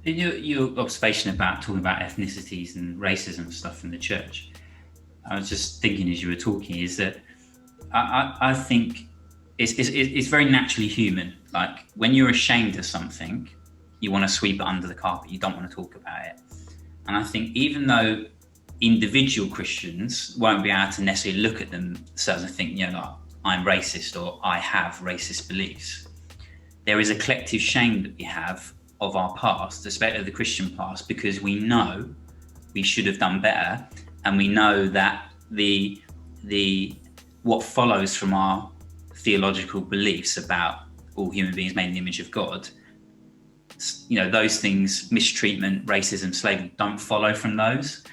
Your observation about talking about ethnicities and racism and stuff in the church, I was just thinking as you were talking, is that I think it's very naturally human. Like when you're ashamed of something, you want to sweep it under the carpet. You don't want to talk about it. And I think even though individual Christians won't be able to necessarily look at themselves and think, like, I'm racist or I have racist beliefs, there is a collective shame that we have of our past, especially the Christian past, because we know we should have done better, and we know that the what follows from our theological beliefs about all human beings made in the image of God, those things, mistreatment, racism, slavery, don't follow from those,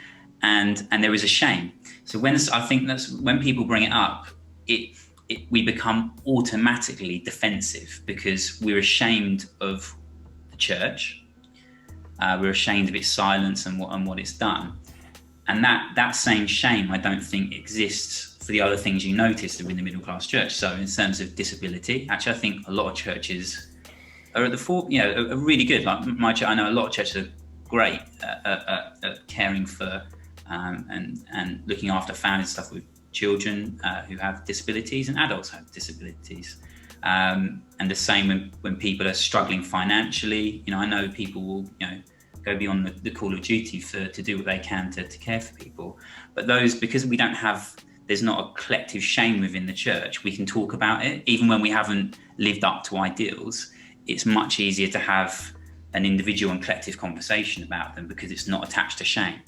and there is a shame. So I think that's when people bring it up, we become automatically defensive because we're ashamed of the church, we're ashamed of its silence and what it's done, and that same shame I don't think exists for the other things you noticed within the middle class church. So in terms of disability, actually, I think a lot of churches are at the are really good. Like my church, I know a lot of churches are great at caring for and looking after families, stuff with children who have disabilities and adults who have disabilities. And the same when people are struggling financially. I know people will go beyond the call of duty to do what they can to care for people. But because there's not a collective shame within the church, we can talk about it. Even when we haven't lived up to ideals, it's much easier to have an individual and collective conversation about them because it's not attached to shame.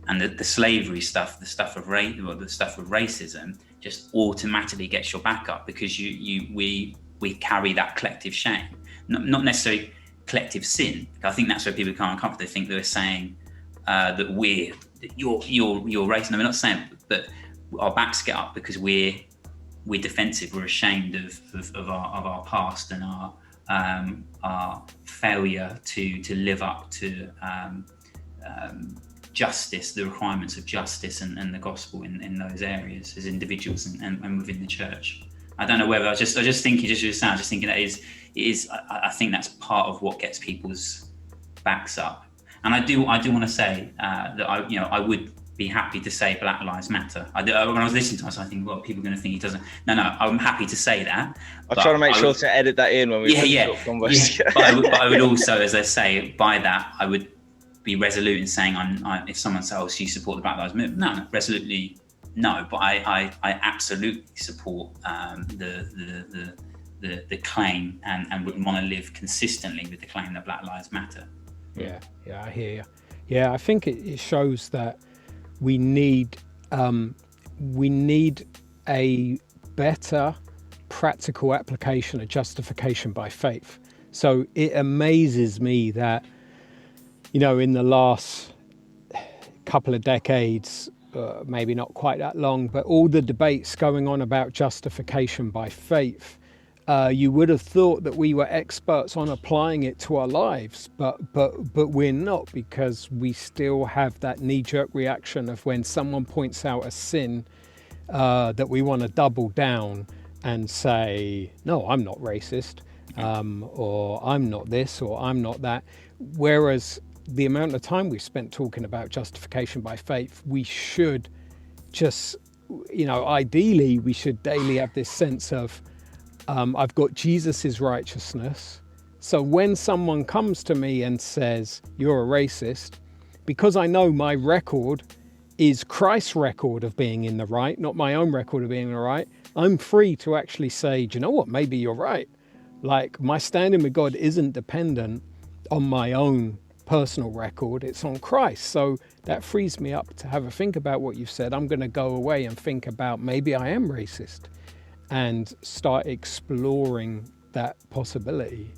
And the slavery stuff, the stuff with racism, just automatically gets your back up because we carry that collective shame, not necessarily collective sin. I think that's where people become uncomfortable. They think they're saying that you're racist. No, we're not saying, but our backs get up because we're defensive. We're ashamed of our past and our failure to live up to justice, the requirements of justice and the gospel in those areas as individuals and within the church. I don't know whether I was just thinking that I think that's part of what gets people's backs up. And I do want to say that I would be happy to say Black Lives Matter. When I was listening to us, I think, well, people are going to think he doesn't. No, I'm happy to say that. I'll try to make sure to edit that in when we But I would also, as I say, by that, I would be resolute in saying, if someone says, "Oh, so you support the Black Lives Movement?" No, resolutely no. But I absolutely support the claim and would want to live consistently with the claim that Black Lives Matter. Yeah, I hear you. Yeah, I think it shows that we need a better practical application of justification by faith. So it amazes me that, in the last couple of decades, maybe not quite that long, but all the debates going on about justification by faith, you would have thought that we were experts on applying it to our lives, but we're not, because we still have that knee-jerk reaction of when someone points out a sin that we want to double down and say, no, I'm not racist, or I'm not this, or I'm not that. Whereas the amount of time we've spent talking about justification by faith, we should just, ideally, we should daily have this sense of, I've got Jesus's righteousness. So when someone comes to me and says, you're a racist, because I know my record is Christ's record of being in the right, not my own record of being in the right, I'm free to actually say, do you know what, maybe you're right. Like, my standing with God isn't dependent on my own personal record, it's on Christ. So that frees me up to have a think about what you've said. I'm going to go away and think about, maybe I am racist, and start exploring that possibility.